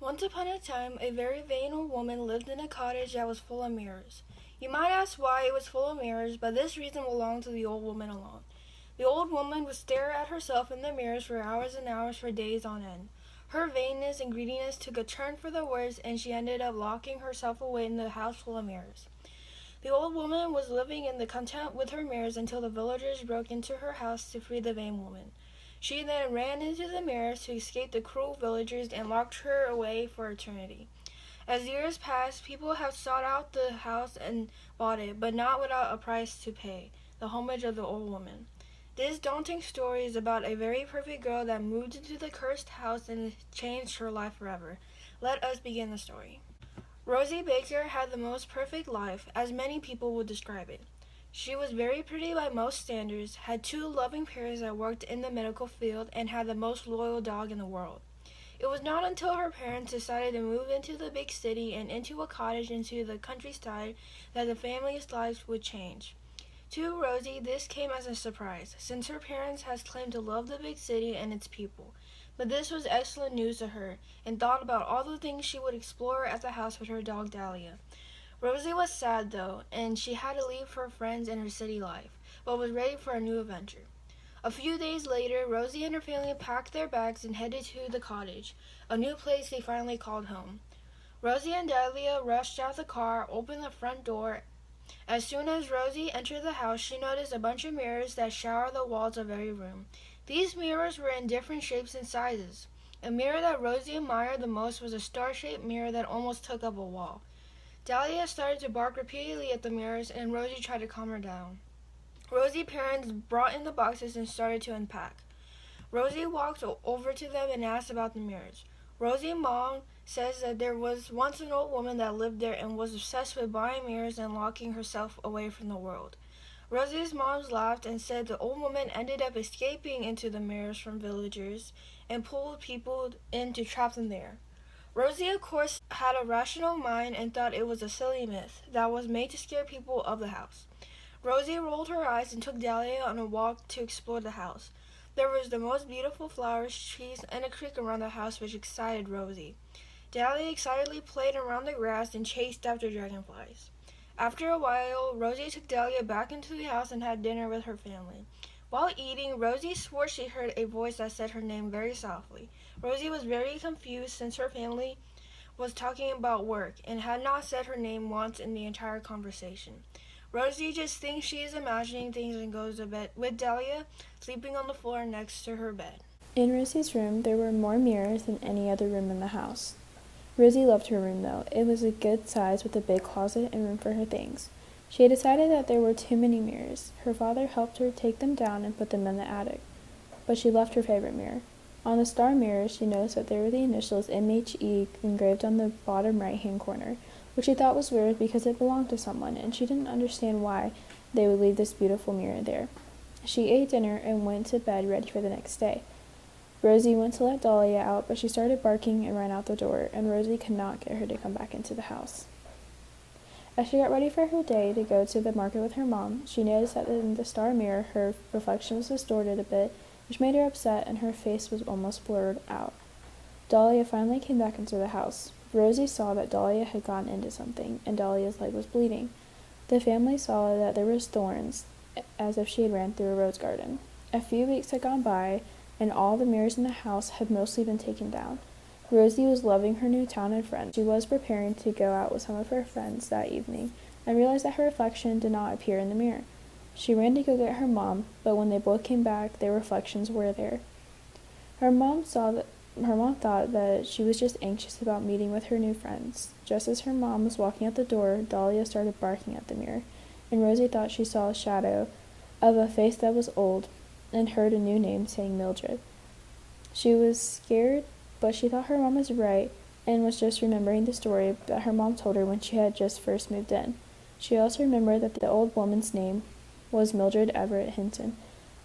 Once upon a time, a very vain old woman lived in a cottage that was full of mirrors. You might ask why it was full of mirrors, but this reason belonged to the old woman alone. The old woman would stare at herself in the mirrors for hours and hours for days on end. Her vainness and greediness took a turn for the worse, and she ended up locking herself away in the house full of mirrors. The old woman was living in the content with her mirrors until the villagers broke into her house to free the vain woman. She then ran into the mirrors to escape the cruel villagers and locked her away for eternity. As years passed, people have sought out the house and bought it, but not without a price to pay, the homage of the old woman. This daunting story is about a very perfect girl that moved into the cursed house and changed her life forever. Let us begin the story. Rosie Baker had the most perfect life, as many people would describe it. She was very pretty by most standards, had two loving parents that worked in the medical field, and had the most loyal dog in the world. It was not until her parents decided to move into the big city and into a cottage into the countryside that the family's lives would change. To Rosie, this came as a surprise, since her parents had claimed to love the big city and its people. But this was excellent news to her, and thought about all the things she would explore at the house with her dog Dahlia. Rosie was sad, though, and she had to leave her friends and her city life, but was ready for a new adventure. A few days later, Rosie and her family packed their bags and headed to the cottage, a new place they finally called home. Rosie and Dahlia rushed out the car, opened the front door. As soon as Rosie entered the house, she noticed a bunch of mirrors that showered the walls of every room. These mirrors were in different shapes and sizes. A mirror that Rosie admired the most was a star-shaped mirror that almost took up a wall. Dahlia started to bark repeatedly at the mirrors, and Rosie tried to calm her down. Rosie's parents brought in the boxes and started to unpack. Rosie walked over to them and asked about the mirrors. Rosie's mom says that there was once an old woman that lived there and was obsessed with buying mirrors and locking herself away from the world. Rosie's mom laughed and said the old woman ended up escaping into the mirrors from villagers and pulled people in to trap them there. Rosie, of course, had a rational mind and thought it was a silly myth that was made to scare people of the house. Rosie rolled her eyes and took Dahlia on a walk to explore the house. There was the most beautiful flowers, trees, and a creek around the house which excited Rosie. Dahlia excitedly played around the grass and chased after dragonflies. After a while, Rosie took Dahlia back into the house and had dinner with her family. While eating, Rosie swore she heard a voice that said her name very softly. Rosie was very confused since her family was talking about work and had not said her name once in the entire conversation. Rosie just thinks she is imagining things and goes to bed with Dahlia sleeping on the floor next to her bed. In Rosie's room, there were more mirrors than any other room in the house. Rosie loved her room, though. It was a good size with a big closet and room for her things. She had decided that there were too many mirrors. Her father helped her take them down and put them in the attic. But she loved her favorite mirror. On the star mirror, she noticed that there were the initials MHE engraved on the bottom right-hand corner, which she thought was weird because it belonged to someone, and she didn't understand why they would leave this beautiful mirror there. She ate dinner and went to bed ready for the next day. Rosie went to let Dahlia out, but she started barking and ran out the door, and Rosie could not get her to come back into the house. As she got ready for her day to go to the market with her mom, she noticed that in the star mirror her reflection was distorted a bit, which made her upset, and her face was almost blurred out. Dahlia finally came back into the house. Rosie saw that Dahlia had gotten into something, and Dahlia's leg was bleeding. The family saw that there was thorns, as if she had ran through a rose garden. A few weeks had gone by, and all the mirrors in the house had mostly been taken down. Rosie was loving her new town and friends. She was preparing to go out with some of her friends that evening, and realized that her reflection did not appear in the mirror. She ran to go get her mom, but when they both came back, their reflections were there. Her mom thought that she was just anxious about meeting with her new friends. Just as her mom was walking out the door, Dahlia started barking at the mirror, and Rosie thought she saw a shadow of a face that was old, and heard a new name saying Mildred. She was scared, but she thought her mom was right, and was just remembering the story that her mom told her when she had just first moved in. She also remembered that the old woman's name was Mildred Everett Hinton,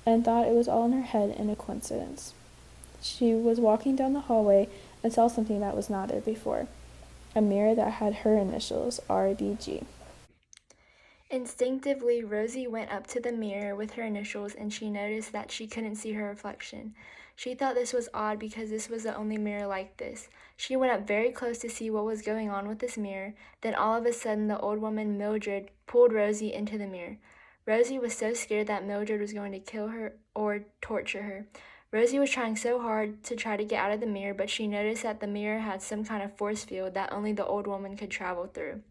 and thought it was all in her head and a coincidence. She was walking down the hallway and saw something that was not there before, a mirror that had her initials, RBG. Instinctively, Rosie went up to the mirror with her initials and she noticed that she couldn't see her reflection. She thought this was odd because this was the only mirror like this. She went up very close to see what was going on with this mirror. Then all of a sudden, the old woman Mildred pulled Rosie into the mirror. Rosie was so scared that Mildred was going to kill her or torture her. Rosie was trying so hard to try to get out of the mirror, but she noticed that the mirror had some kind of force field that only the old woman could travel through.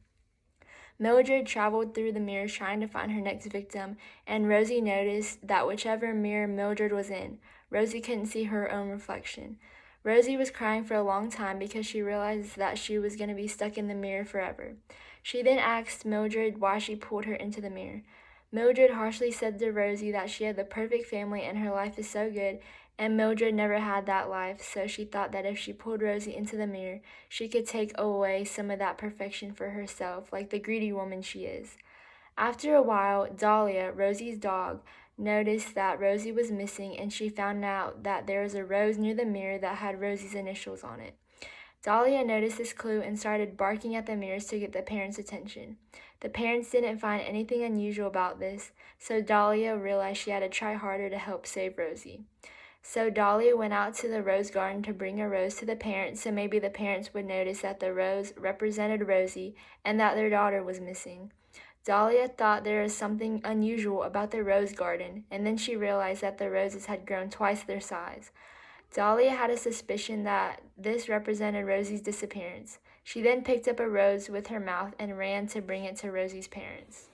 Mildred traveled through the mirrors trying to find her next victim, and Rosie noticed that whichever mirror Mildred was in, Rosie couldn't see her own reflection. Rosie was crying for a long time because she realized that she was going to be stuck in the mirror forever. She then asked Mildred why she pulled her into the mirror. Mildred harshly said to Rosie that she had the perfect family and her life is so good, and Mildred never had that life, so she thought that if she pulled Rosie into the mirror, she could take away some of that perfection for herself, like the greedy woman she is. After a while, Dahlia, Rosie's dog, noticed that Rosie was missing, and she found out that there was a rose near the mirror that had Rosie's initials on it. Dahlia noticed this clue and started barking at the mirrors to get the parents' attention. The parents didn't find anything unusual about this, so Dahlia realized she had to try harder to help save Rosie. So Dahlia went out to the rose garden to bring a rose to the parents so maybe the parents would notice that the rose represented Rosie and that their daughter was missing. Dahlia thought there was something unusual about the rose garden, and then she realized that the roses had grown twice their size. Dahlia had a suspicion that this represented Rosie's disappearance. She then picked up a rose with her mouth and ran to bring it to Rosie's parents.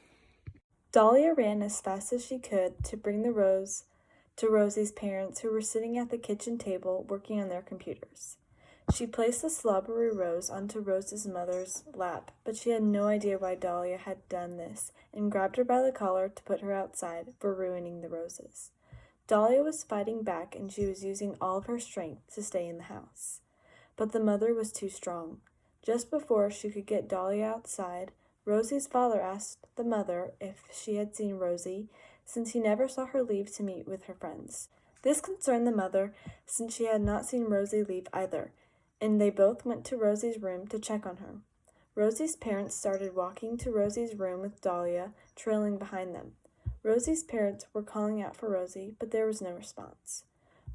Dahlia ran as fast as she could to bring the rose to Rosie's parents, who were sitting at the kitchen table working on their computers. She placed the slobbery rose onto Rose's mother's lap, but she had no idea why Dahlia had done this and grabbed her by the collar to put her outside for ruining the roses. Dahlia was fighting back and she was using all of her strength to stay in the house. But the mother was too strong. Just before she could get Dahlia outside, Rosie's father asked the mother if she had seen Rosie, since he never saw her leave to meet with her friends. This concerned the mother, since she had not seen Rosie leave either, and they both went to Rosie's room to check on her. Rosie's parents started walking to Rosie's room with Dahlia trailing behind them. Rosie's parents were calling out for Rosie, but there was no response.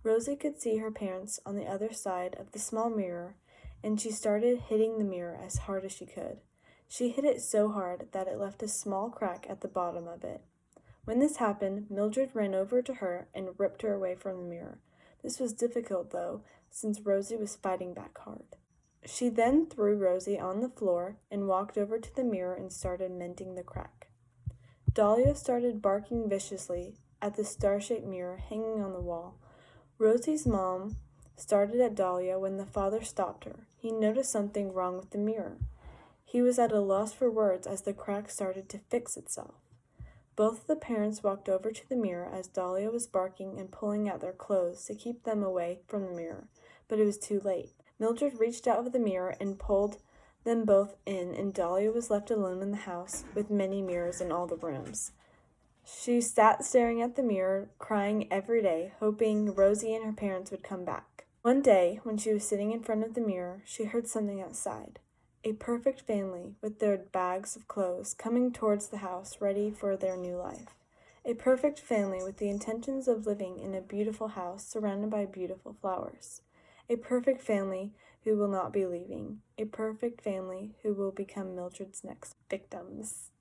Rosie could see her parents on the other side of the small mirror, and she started hitting the mirror as hard as she could. She hit it so hard that it left a small crack at the bottom of it. When this happened, Mildred ran over to her and ripped her away from the mirror. This was difficult, though, since Rosie was fighting back hard. She then threw Rosie on the floor and walked over to the mirror and started mending the crack. Dahlia started barking viciously at the star-shaped mirror hanging on the wall. Rosie's mom started at Dahlia when the father stopped her. He noticed something wrong with the mirror. He was at a loss for words as the crack started to fix itself. Both of the parents walked over to the mirror as Dahlia was barking and pulling at their clothes to keep them away from the mirror, but it was too late. Mildred reached out of the mirror and pulled them both in, and Dahlia was left alone in the house with many mirrors in all the rooms. She sat staring at the mirror, crying every day, hoping Rosie and her parents would come back. One day, when she was sitting in front of the mirror, she heard something outside. A perfect family with their bags of clothes coming towards the house ready for their new life. A perfect family with the intentions of living in a beautiful house surrounded by beautiful flowers. A perfect family who will not be leaving. A perfect family who will become Mildred's next victims.